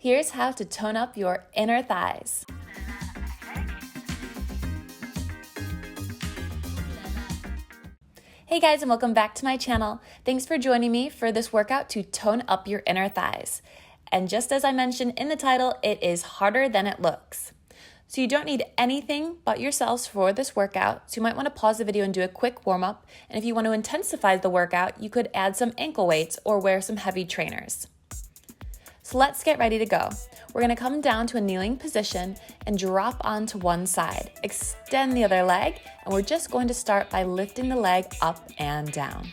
Here's how to tone up your inner thighs. Hey guys, and welcome back to my channel. Thanks for joining me for this workout to tone up your inner thighs. And just as I mentioned in the title, it is harder than it looks. So you don't need anything but yourselves for this workout, so you might want to pause the video and do a quick warm-up. And if you want to intensify the workout, you could add some ankle weights or wear some heavy trainers. So let's get ready to go. We're going to come down to a kneeling position and drop onto one side. Extend the other leg, and we're just going to start by lifting the leg up and down.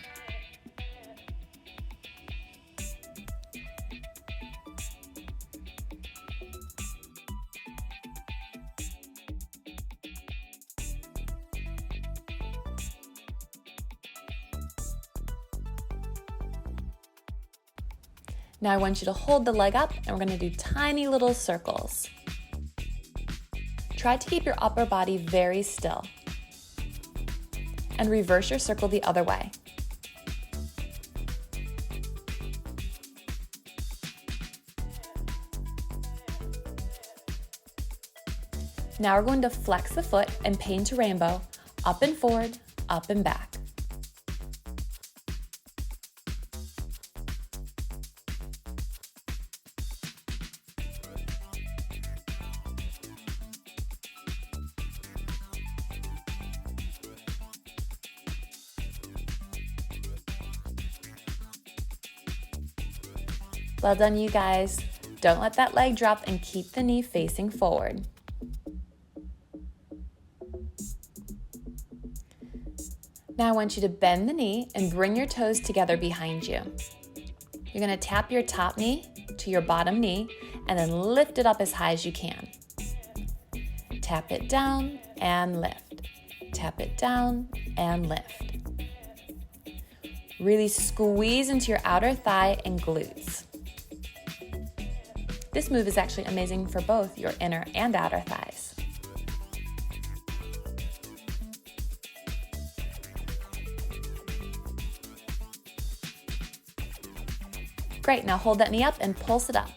Now I want you to hold the leg up, and we're going to do tiny little circles. Try to keep your upper body very still. And reverse your circle the other way. Now we're going to flex the foot and paint a rainbow, up and forward, up and back. Well done, you guys. Don't let that leg drop and keep the knee facing forward. Now I want you to bend the knee and bring your toes together behind you. You're going to tap your top knee to your bottom knee and then lift it up as high as you can. Tap it down and lift. Tap it down and lift. Really squeeze into your outer thigh and glutes. This move is actually amazing for both your inner and outer thighs. Great, now hold that knee up and pulse it up.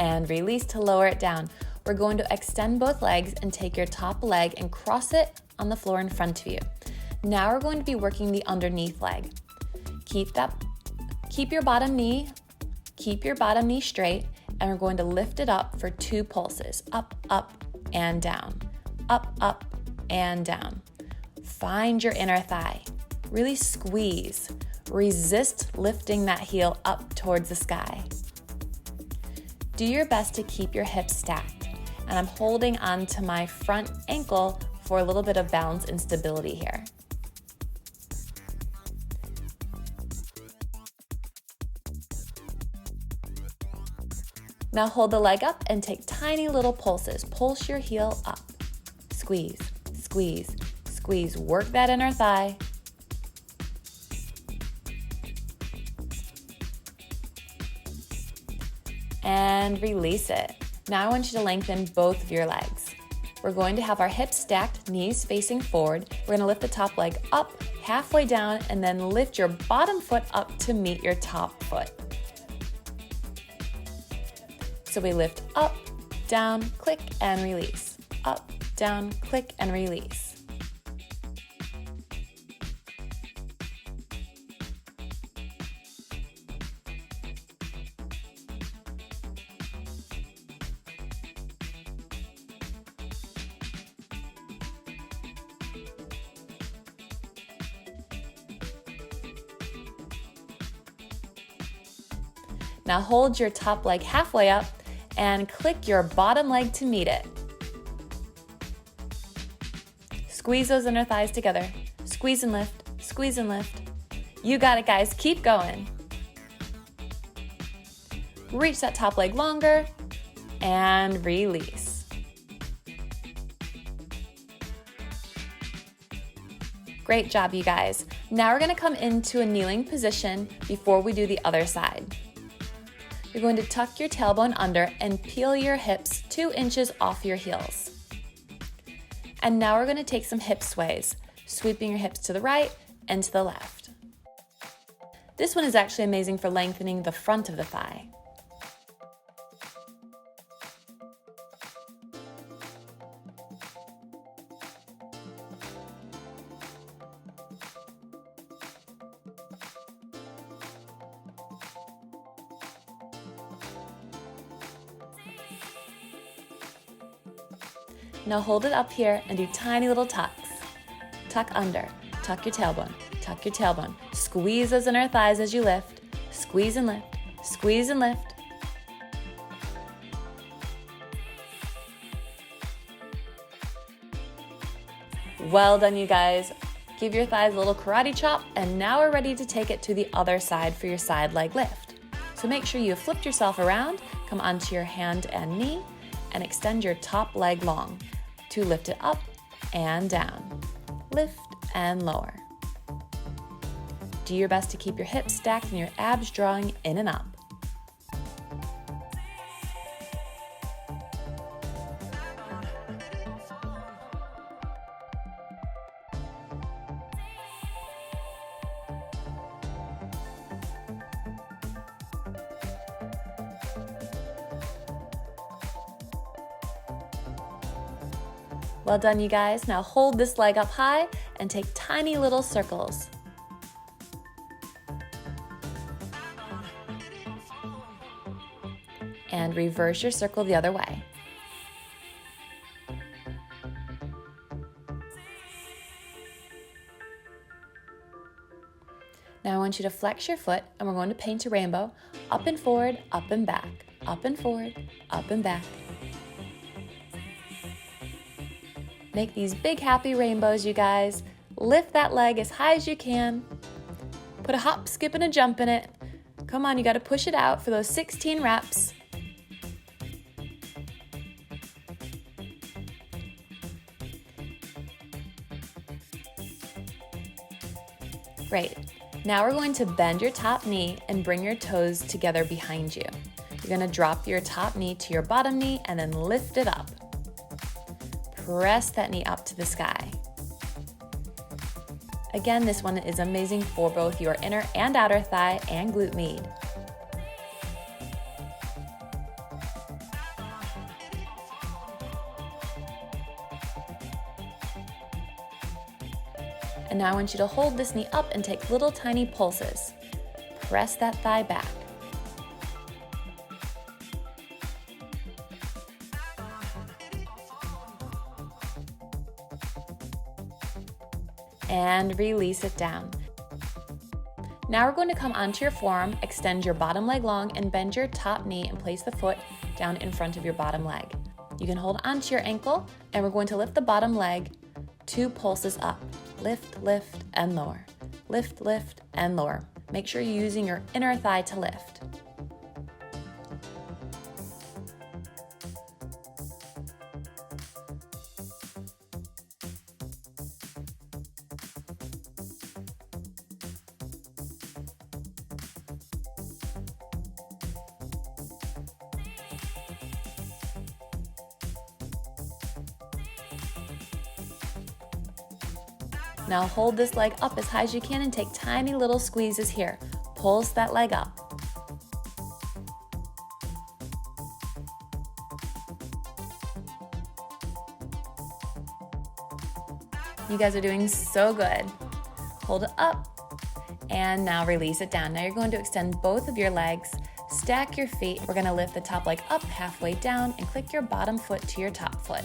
And release to lower it down. We're going to extend both legs and take your top leg and cross it on the floor in front of you. Now we're going to be working the underneath leg. Keep your bottom knee straight, and we're going to lift it up for 2 pulses. Up, up, and down. Up, up, and down. Find your inner thigh. Really squeeze. Resist lifting that heel up towards the sky. Do your best to keep your hips stacked, and I'm holding onto my front ankle for a little bit of balance and stability here. Now hold the leg up and take tiny little pulses. Pulse your heel up. Squeeze, squeeze, squeeze. Work that inner thigh. And release it. Now I want you to lengthen both of your legs. We're going to have our hips stacked, knees facing forward. We're going to lift the top leg up, halfway down, and then lift your bottom foot up to meet your top foot. So we lift up, down, click, and release. Up, down, click, and release. Now hold your top leg halfway up and click your bottom leg to meet it. Squeeze those inner thighs together. Squeeze and lift, squeeze and lift. You got it, guys. Keep going. Reach that top leg longer and release. Great job, you guys. Now we're going to come into a kneeling position before we do the other side. You're going to tuck your tailbone under and peel your hips 2 inches off your heels. And now we're going to take some hip sways, sweeping your hips to the right and to the left. This one is actually amazing for lengthening the front of the thigh. Now hold it up here and do tiny little tucks. Tuck under, tuck your tailbone, squeeze those inner thighs as you lift, squeeze and lift, squeeze and lift. Well done, you guys. Give your thighs a little karate chop, and now we're ready to take it to the other side for your side leg lift. So make sure you flip yourself around, come onto your hand and knee, and extend your top leg long to lift it up and down. Lift and lower. Do your best to keep your hips stacked and your abs drawing in and up. Well done, you guys. Now hold this leg up high and take tiny little circles. And reverse your circle the other way. Now I want you to flex your foot, and we're going to paint a rainbow, up and forward, up and back, up and forward, up and back. Make these big happy rainbows, you guys. Lift that leg as high as you can. Put a hop, skip, and a jump in it. Come on, you gotta push it out for those 16 reps. Great. Now we're going to bend your top knee and bring your toes together behind you. You're gonna drop your top knee to your bottom knee and then lift it up. Press that knee up to the sky. Again, this one is amazing for both your inner and outer thigh and glute med. And now I want you to hold this knee up and take little tiny pulses. Press that thigh back. And release it down. Now we're going to come onto your forearm, extend your bottom leg long, and bend your top knee and place the foot down in front of your bottom leg. You can hold onto your ankle, and we're going to lift the bottom leg 2 pulses up. Lift, lift, and lower. Lift, lift, and lower. Make sure you're using your inner thigh to lift. Now hold this leg up as high as you can and take tiny little squeezes here. Pulse that leg up. You guys are doing so good. Hold it up and now release it down. Now you're going to extend both of your legs, stack your feet. We're going to lift the top leg up halfway down and click your bottom foot to your top foot.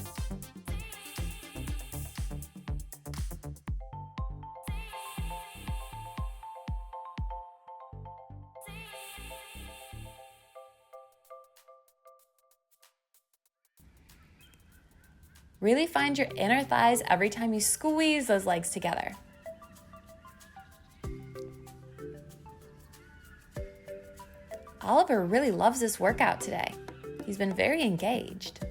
Really find your inner thighs every time you squeeze those legs together. Oliver really loves this workout today. He's been very engaged.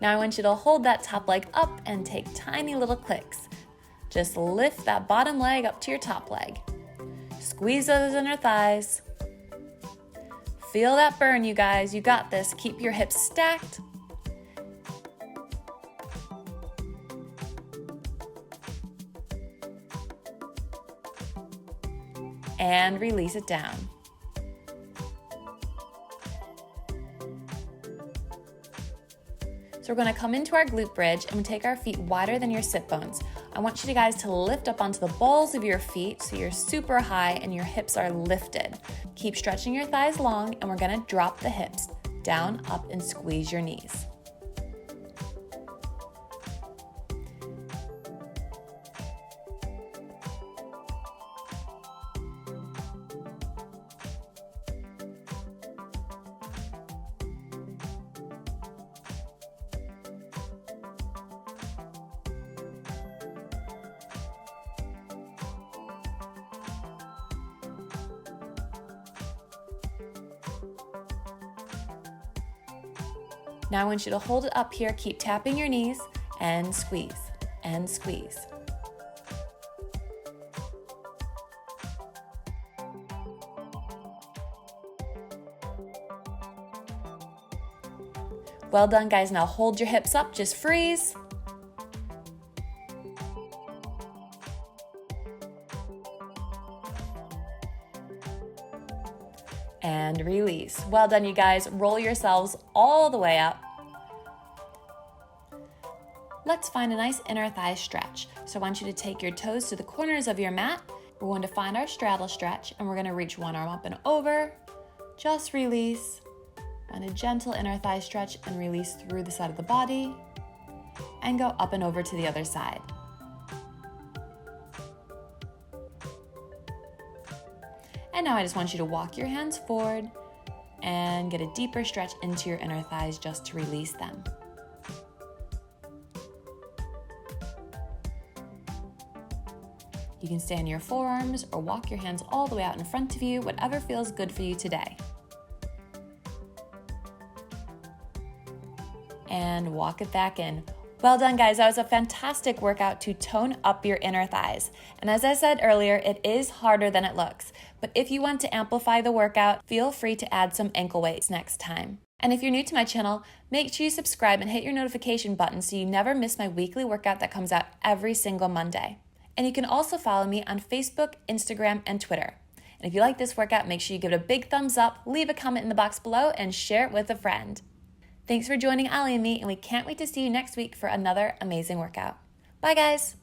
Now I want you to hold that top leg up and take tiny little clicks. Just lift that bottom leg up to your top leg. Squeeze those inner thighs. Feel that burn, you guys. You got this. Keep your hips stacked. And release it down. So we're going to come into our glute bridge and we take our feet wider than your sit bones. I want you guys to lift up onto the balls of your feet so you're super high and your hips are lifted. Keep stretching your thighs long, and we're going to drop the hips down, up, and squeeze your knees. Now I want you to hold it up here, keep tapping your knees, and squeeze, and squeeze. Well done, guys. Now hold your hips up, just freeze. And release. Well done, you guys. Roll yourselves all the way up. Let's find a nice inner thigh stretch. So I want you to take your toes to the corners of your mat. We're going to find our straddle stretch, and we're going to reach one arm up and over. Just release. Find a gentle inner thigh stretch and release through the side of the body. And go up and over to the other side. And now I just want you to walk your hands forward and get a deeper stretch into your inner thighs just to release them. You can stay on your forearms or walk your hands all the way out in front of you, whatever feels good for you today. And walk it back in. Well done, guys. That was a fantastic workout to tone up your inner thighs. And as I said earlier, it is harder than it looks. But if you want to amplify the workout, feel free to add some ankle weights next time. And if you're new to my channel, make sure you subscribe and hit your notification button so you never miss my weekly workout that comes out every single Monday. And you can also follow me on Facebook, Instagram, and Twitter. And if you like this workout, make sure you give it a big thumbs up, leave a comment in the box below, and share it with a friend. Thanks for joining Ali and me, and we can't wait to see you next week for another amazing workout. Bye, guys.